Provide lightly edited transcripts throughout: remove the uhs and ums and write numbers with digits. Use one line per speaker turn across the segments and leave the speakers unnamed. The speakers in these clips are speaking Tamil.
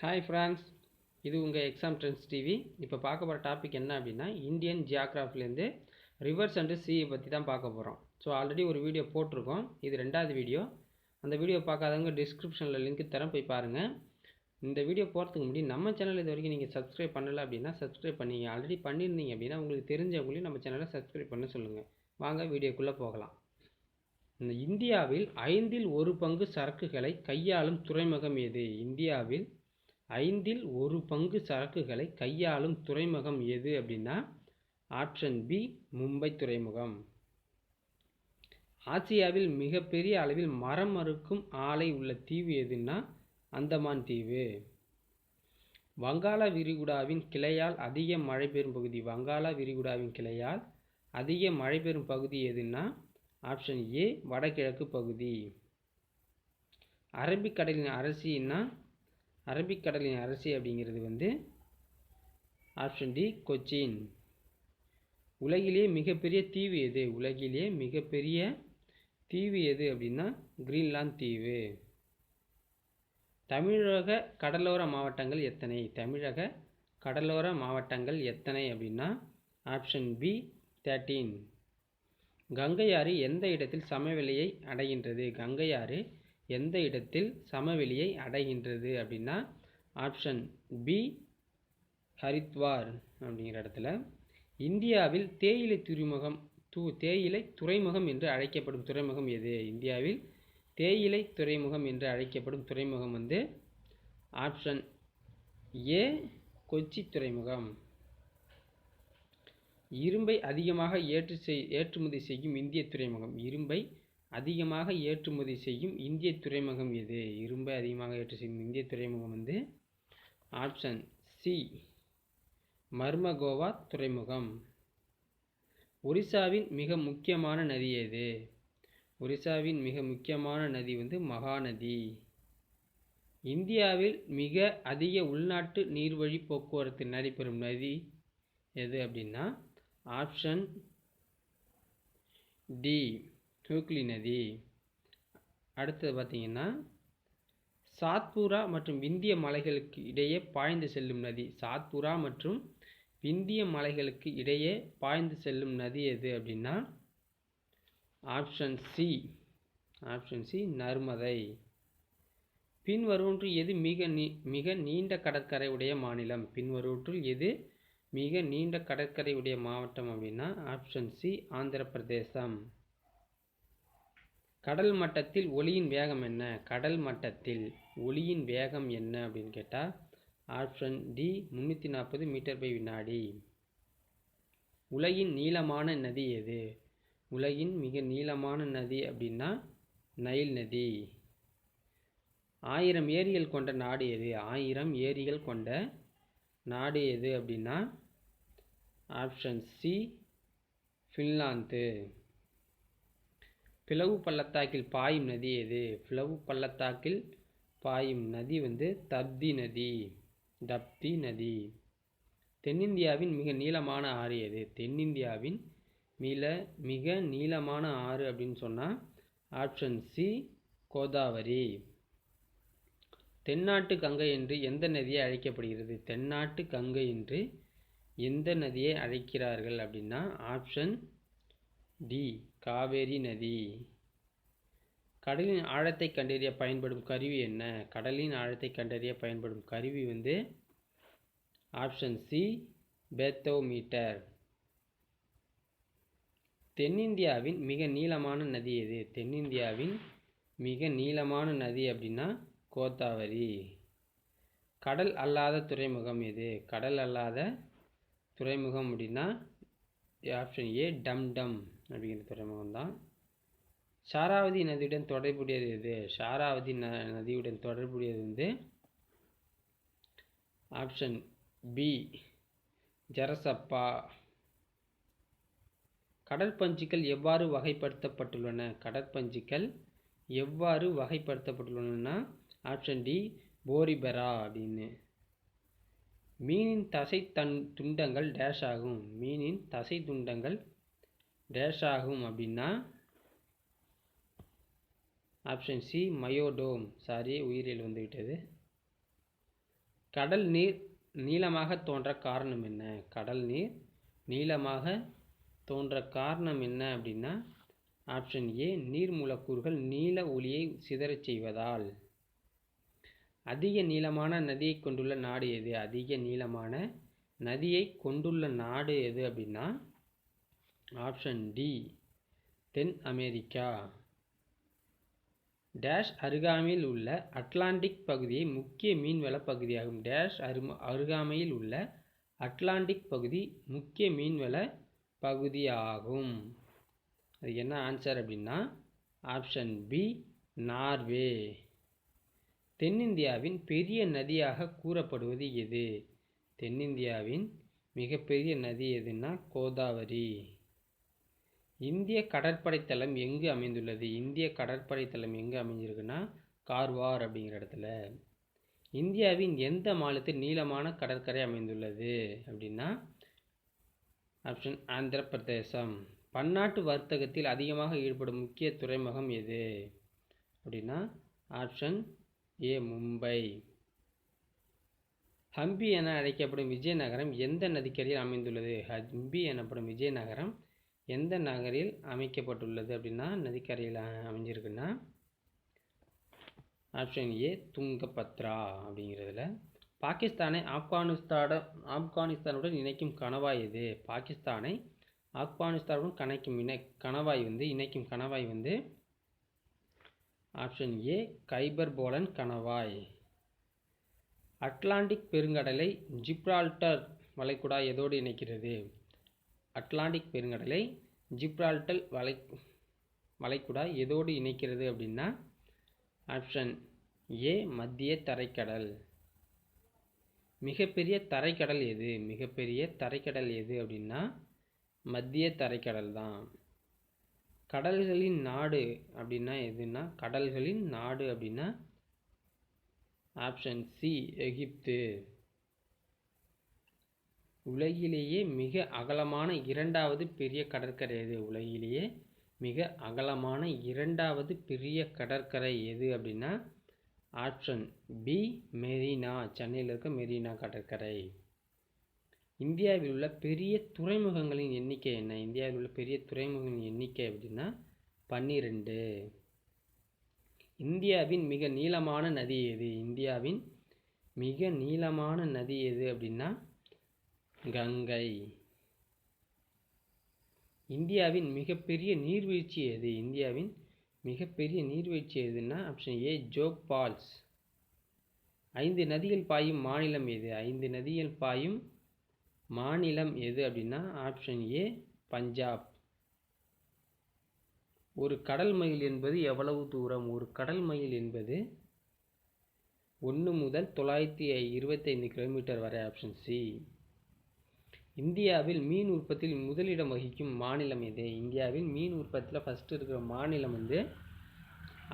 ஹாய் ஃப்ரெண்ட்ஸ், இது உங்கள் எக்ஸாம் ட்ரெண்ட்ஸ் டிவி. இப்போ பார்க்க போகிற டாபிக் என்ன அப்படின்னா, இந்தியன் ஜியாகிராஃபிலேருந்து ரிவர்ஸ் அண்டு சீயை பற்றி தான் பார்க்க போகிறோம். ஸோ ஆல்ரெடி ஒரு வீடியோ போட்டிருக்கோம், இது ரெண்டாவது வீடியோ. அந்த வீடியோ பார்க்காதவங்க டிஸ்கிரிப்ஷனில் லிங்க் தரேன், போய் பாருங்கள். இந்த வீடியோ போகிறதுக்கு முன்னாடி நம்ம சேனல் இது வரைக்கும் நீங்கள் சப்ஸ்கிரைப் பண்ணலை அப்படின்னா சப்ஸ்கிரைப் பண்ணிங்க. ஆல்ரெடி பண்ணியிருந்தீங்க அப்படின்னா உங்களுக்கு தெரிஞ்சவங்களையும் நம்ம சேனலை சப்ஸ்கிரைப் பண்ண சொல்லுங்கள். வாங்க வீடியோக்குள்ளே போகலாம். இந்த இந்தியாவில் 1/5 சரக்குகளை கையாளும் துறைமுகம் எது? இந்தியாவில் 1/5 சரக்குகளை கையாளும் துறைமுகம் எது அப்படின்னா ஆப்ஷன் பி, மும்பை துறைமுகம். ஆசியாவில் மிகப்பெரிய அளவில் மரம் அறுக்கும் ஆலை உள்ள தீவு எதுன்னா அந்தமான் தீவு. வங்காள விரிகுடாவின் கிளையால் அதிக மழை பெறும் பகுதி. வங்காள விரிகுடாவின் கிளையால் அதிக மழை பெறும் பகுதி எதுன்னா ஆப்ஷன் ஏ, வடகிழக்கு பகுதி. அரபிக்கடலின் அரசின்னா அரபிக்கடலின் அரசி அப்படிங்கிறது ஆப்ஷன் டி, கொச்சின். உலகிலேயே மிகப்பெரிய தீவு எது? உலகிலேயே மிகப்பெரிய தீவு எது அப்படின்னா கிரீன்லாந்து தீவு. தமிழக கடலோர மாவட்டங்கள் எத்தனை? தமிழக கடலோர மாவட்டங்கள் எத்தனை அப்படின்னா ஆப்ஷன் பி, 13. கங்கை ஆறு எந்த இடத்தில் சமவெளியை அடைகின்றது? கங்கை ஆறு எந்த இடத்தில் சமவெளியை அடைகின்றது அப்படின்னா ஆப்ஷன் பி, ஹரித்வார் அப்படிங்கிற இடத்துல. இந்தியாவில் தேயிலை துறைமுகம் என்று அழைக்கப்படும் துறைமுகம் எது? இந்தியாவில் தேயிலை துறைமுகம் என்று அழைக்கப்படும் துறைமுகம் ஆப்ஷன் ஏ, கொச்சி துறைமுகம். இரும்பை அதிகமாக ஏற்றுமதி செய்யும் இந்திய துறைமுகம். இரும்பை அதிகமாக ஏற்றுமதி செய்யும் இந்திய துறைமுகம் எது? இரும்பை அதிகமாக ஏற்றுமதி செய்யும் இந்திய துறைமுகம் ஆப்ஷன் சி, மர்மகோவா துறைமுகம். ஒரிசாவின் மிக முக்கியமான நதி எது? ஒரிசாவின் மிக முக்கியமான நதி மகாநதி. இந்தியாவில் மிக அதிக உள்நாட்டு நீர்வழி போக்குவரத்து நடைபெறும் நதி எது அப்படின்னா ஆப்ஷன் டி, ஹூக்ளி நதி. அடுத்தது பார்த்தீங்கன்னா சாத்பூரா மற்றும் விந்திய மலைகளுக்கு இடையே பாய்ந்து செல்லும் நதி. சாத்பூரா மற்றும் விந்திய மலைகளுக்கு இடையே பாய்ந்து செல்லும் நதி எது அப்படின்னா ஆப்ஷன் சி, நர்மதை. பின்வருவற்றுள் எது மிக நீண்ட கடற்கரை உடைய மாநிலம்? பின்வருவற்றுள் எது மிக நீண்ட கடற்கரை உடைய மாவட்டம் அப்படின்னா ஆப்ஷன் சி, ஆந்திர பிரதேசம். கடல் மட்டத்தில் ஒளியின் வேகம் என்ன? கடல் மட்டத்தில் ஒளியின் வேகம் என்ன அப்படின்னு கேட்டால் ஆப்ஷன் டி, 340 மீட்டர் பை வினாடி. உலகின் நீளமான நதி எது? உலகின் மிக நீளமான நதி அப்படின்னா நைல் நதி. 1000 ஏரிகள் கொண்ட நாடு எது? 1000 ஏரிகள் கொண்ட நாடு எது அப்படின்னா ஆப்ஷன் சி, ஃபின்லாந்து. பிளவு பள்ளத்தாக்கில் பாயும் நதி எது? பிளவு பள்ளத்தாக்கில் பாயும் நதி தப்தி நதி. தென்னிந்தியாவின் மிக நீளமான ஆறு எது? தென்னிந்தியாவின் மிக நீளமான ஆறு அப்படின்னு சொன்னால் ஆப்ஷன் சி, கோதாவரி. தென்னாட்டு கங்கை என்று எந்த நதியை அழைக்கப்படுகிறது? தென்னாட்டு கங்கை என்று எந்த நதியை அழைக்கிறார்கள் அப்படின்னா ஆப்ஷன் டி, காவேரி நதி. கடலின் ஆழத்தை கண்டறிய பயன்படும் கருவி என்ன? கடலின் ஆழத்தை கண்டறிய பயன்படும் கருவி ஆப்ஷன் சி, பேத்தோமீட்டர். தென்னிந்தியாவின் மிக நீளமான நதி எது? தென்னிந்தியாவின் மிக நீளமான நதி அப்படின்னா கோதாவரி. கடல் அல்லாத துறைமுகம் எது? கடல் அல்லாத துறைமுகம் அப்படின்னா ஆப்ஷன் ஏ, டம்டம் அப்படிங்கிற துறைமுகம் தான். ஷாராவதி நதியுடன் தொடர்புடையது எது? ஷாராவதி நதியுடன் தொடர்புடையது ஆப்ஷன் பி, ஜரசப்பா. கடற்பஞ்சுக்கள் எவ்வாறு வகைப்படுத்தப்பட்டுள்ளன? கடற்பஞ்சுக்கள் எவ்வாறு வகைப்படுத்தப்பட்டுள்ளன ஆப்ஷன் டி, போரிபெரா அப்படின்னு. மீனின் தசை துண்டங்கள் டேஷ் ஆகும். மீனின் தசை துண்டங்கள் டேஷ் ஆகும் அப்படின்னா ஆப்ஷன் சி, மயோடோம். உயிரியல் வந்துவிட்டது. கடல் நீர் நீளமாக தோன்ற காரணம் என்ன? கடல் நீர் நீளமாக தோன்ற காரணம் என்ன அப்படின்னா ஆப்ஷன் ஏ நீர் மூலக்கூறுகள் நீல ஒளியை சிதறச் செய்வதால். அதிக நீளமான நதியை கொண்டுள்ள நாடு எது? அதிக நீளமான நதியை கொண்டுள்ள நாடு எது அப்படின்னா ஆப்ஷன் டி தென் அமெரிக்கா. டேஷ் அருகாமையில் உள்ள அட்லாண்டிக் பகுதியை முக்கிய மீன்வள பகுதியாகும். டேஷ் அருகாமையில் உள்ள அட்லாண்டிக் பகுதி முக்கிய மீன்வள பகுதியாகும். அது என்ன ஆன்சர் அப்படின்னா ஆப்ஷன் பி நார்வே. தென்னிந்தியாவின் பெரிய நதியாக கூறப்படுவது எது? தென்னிந்தியாவின் மிகப்பெரிய நதி எதுன்னா கோதாவரி. இந்திய கடற்படை தளம் எங்கு அமைந்துள்ளது? இந்திய கடற்படை தளம் எங்கு அமைஞ்சிருக்குன்னா கார்வார் அப்படிங்கிற இடத்துல. இந்தியாவின் எந்த மாநிலத்தில் நீளமான கடற்கரை அமைந்துள்ளது அப்படின்னா ஆப்ஷன் ஆந்திர பிரதேசம். பன்னாட்டு வர்த்தகத்தில் அதிகமாக ஈடுபடும் முக்கிய துறைமுகம் எது அப்படின்னா ஆப்ஷன் ஏ மும்பை. ஹம்பி என அழைக்கப்படும் விஜயநகரம் எந்த நதிக்கரையில் அமைந்துள்ளது? ஹம்பி எனப்படும் விஜயநகரம் எந்த நகரில் அமைக்கப்பட்டுள்ளது அப்படின்னா நதிக்கரையில் அமைஞ்சிருக்குன்னா ஆப்ஷன் ஏ துங்கபத்ரா அப்படிங்கிறதுல. பாகிஸ்தானை ஆப்கானிஸ்தானுடன் இணைக்கும் கணவாய் எது? பாகிஸ்தானை ஆப்கானிஸ்தானுடன் இணைக்கும் கணவாய் வந்து ஆப்ஷன் ஏ கைபர் போலன் கணவாய். அட்லாண்டிக் பெருங்கடலை ஜிப்ரால்டர் வளைகுடா எதோடு இணைக்கிறது? அட்லாண்டிக் பெருங்கடலை ஜிப்ரால்டர் வளைகுடா எதோடு இணைக்கிறது அப்படின்னா ஆப்ஷன் ஏ மத்திய தரைக்கடல். மிகப்பெரிய தரைக்கடல் எது? மிகப்பெரிய தரைக்கடல் எது அப்படின்னா மத்திய தரைக்கடல் தான். கடல்களின் நாடு அப்படின்னா எதுன்னா கடல்களின் நாடு அப்படின்னா ஆப்ஷன் சி எகிப்து. உலகிலேயே மிக அகலமான இரண்டாவது பெரிய கடற்கரை எது? உலகிலேயே மிக அகலமான இரண்டாவது பெரிய கடற்கரை எது அப்படின்னா ஆப்ஷன் பி மெரினா. சென்னையில் இருக்க மெரினா கடற்கரை. இந்தியாவில் உள்ள பெரிய துறைமுகங்களின் எண்ணிக்கை என்ன? இந்தியாவில் உள்ள பெரிய துறைமுகங்களின் எண்ணிக்கை அப்படின்னா 12. இந்தியாவின் மிக நீளமான நதி எது? இந்தியாவின் மிக நீளமான நதி எது அப்படின்னா கங்கை. இந்தியாவின் மிகப்பெரிய நீர்வீழ்ச்சி எது? இந்தியாவின் மிகப்பெரிய நீர்வீழ்ச்சி எதுன்னா ஆப்ஷன் ஏ ஜோக் ஃபால்ஸ். 5 நதிகள் பாயும் மாநிலம் எது? 5 நதிகள் பாயும் மாநிலம் எது அப்படின்னா ஆப்ஷன் ஏ பஞ்சாப். ஒரு கடல் மைல் என்பது எவ்வளவு தூரம்? ஒரு கடல் மைல் என்பது 1 முதல் 925 கிலோமீட்டர் வரை. Option C. இந்தியாவில் மீன் உற்பத்தியில் முதலிடம் வகிக்கும் மாநிலம் எது? இந்தியாவில் மீன் உற்பத்தியில் ஃபஸ்ட்டு இருக்கிற மாநிலம் வந்து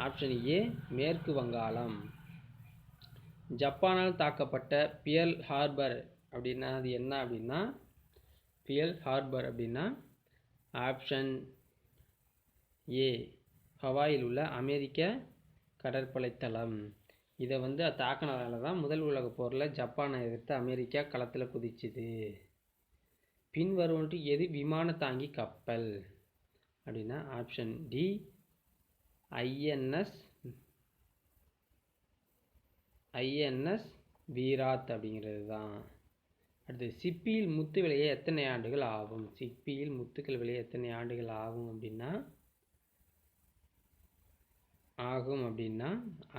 ஆப்ஷன் ஏ மேற்கு வங்காளம். ஜப்பானால் தாக்கப்பட்ட பியர்ல் ஹார்பர் அப்படின்னா அது என்ன அப்படின்னா பியர்ல் ஹார்பர் அப்படின்னா ஆப்ஷன் ஏ ஹவாயில் உள்ள அமெரிக்க கடற்படை தளம். இதை வந்து தாக்கினதால தான் முதல் உலக போரில் ஜப்பானை எதிர்த்து அமெரிக்கா களத்தில் குதிச்சுது. பின்வருவனவற்றில் எது விமான தாங்கி கப்பல் அப்படின்னா ஆப்ஷன் டி ஐஎன்எஸ் வீராத் அப்படிங்கிறது தான். அடுத்து சிப்பியில் முத்து விளைய எத்தனை ஆண்டுகள் ஆகும்? சிப்பியில் முத்துக்கள் விளைய எத்தனை ஆண்டுகள் ஆகும் அப்படின்னா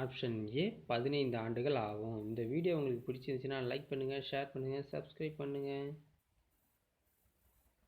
ஆப்ஷன் ஏ 15 ஆண்டுகள் ஆகும். இந்த வீடியோ உங்களுக்கு பிடிச்சிருந்துச்சுன்னா லைக் பண்ணுங்கள், ஷேர் பண்ணுங்கள், சப்ஸ்கிரைப் பண்ணுங்கள்.